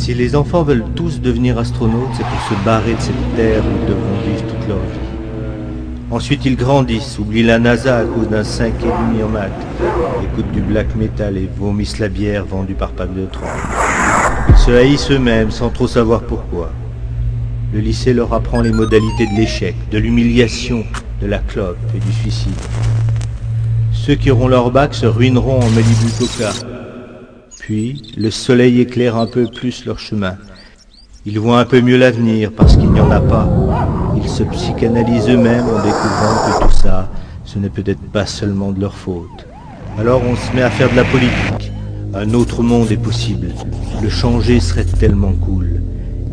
Si les enfants veulent tous devenir astronautes, c'est pour se barrer de cette terre où ils devront vivre toute leur vie. Ensuite, ils grandissent, oublient la NASA à cause d'un 5,5 en maths, écoutent du black metal et vomissent la bière vendue par pack de 30. Ils se haïssent eux-mêmes sans trop savoir pourquoi. Le lycée leur apprend les modalités de l'échec, de l'humiliation, de la clope et du suicide. Ceux qui auront leur bac se ruineront en Malibu Coca. Puis, le soleil éclaire un peu plus leur chemin. Ils voient un peu mieux l'avenir parce qu'il n'y en a pas. Ils se psychanalysent eux-mêmes en découvrant que tout ça, ce n'est peut-être pas seulement de leur faute. Alors on se met à faire de la politique. Un autre monde est possible. Le changer serait tellement cool.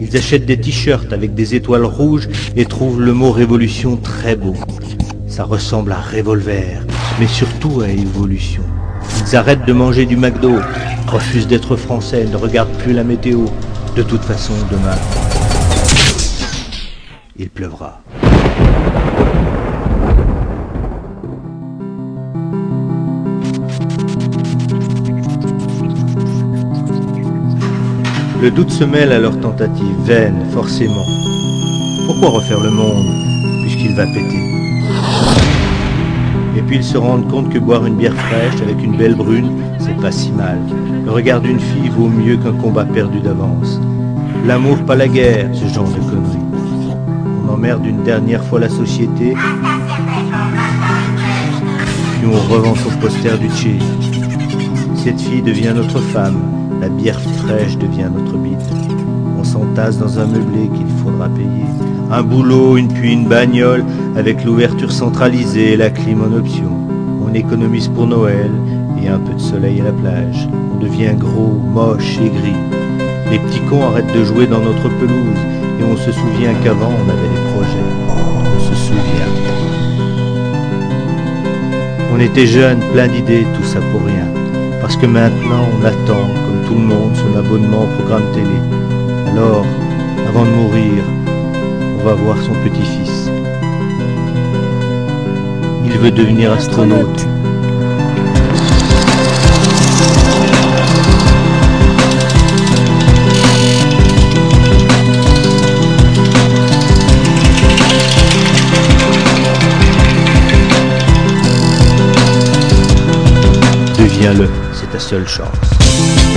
Ils achètent des t-shirts avec des étoiles rouges et trouvent le mot révolution très beau. Ça ressemble à revolver, mais surtout à évolution. Ils arrêtent de manger du McDo, refusent d'être français, ne regardent plus la météo. De toute façon, demain, il pleuvra. Le doute se mêle à leurs tentatives, vaines, forcément. Pourquoi refaire le monde, puisqu'il va péter? Et puis ils se rendent compte que boire une bière fraîche avec une belle brune, c'est pas si mal. Le regard d'une fille vaut mieux qu'un combat perdu d'avance. L'amour, pas la guerre, ce genre de conneries. On emmerde une dernière fois la société, puis on revend son poster du Tché. Cette fille devient notre femme, la bière fraîche devient notre bite. On s'entasse dans un meublé qu'il faudra payer. Un boulot, puis une bagnole, avec l'ouverture centralisée et la clim en option. On économise pour Noël et un peu de soleil à la plage. On devient gros, moche et gris. Les petits cons arrêtent de jouer dans notre pelouse et on se souvient qu'avant on avait des projets. On se souvient. On était jeunes, plein d'idées, tout ça pour rien. Parce que maintenant on attend, comme tout le monde, son abonnement au programme télé. Alors, avant de mourir, on va voir son petit-fils. Il veut devenir astronaute. Deviens-le, c'est ta seule chance.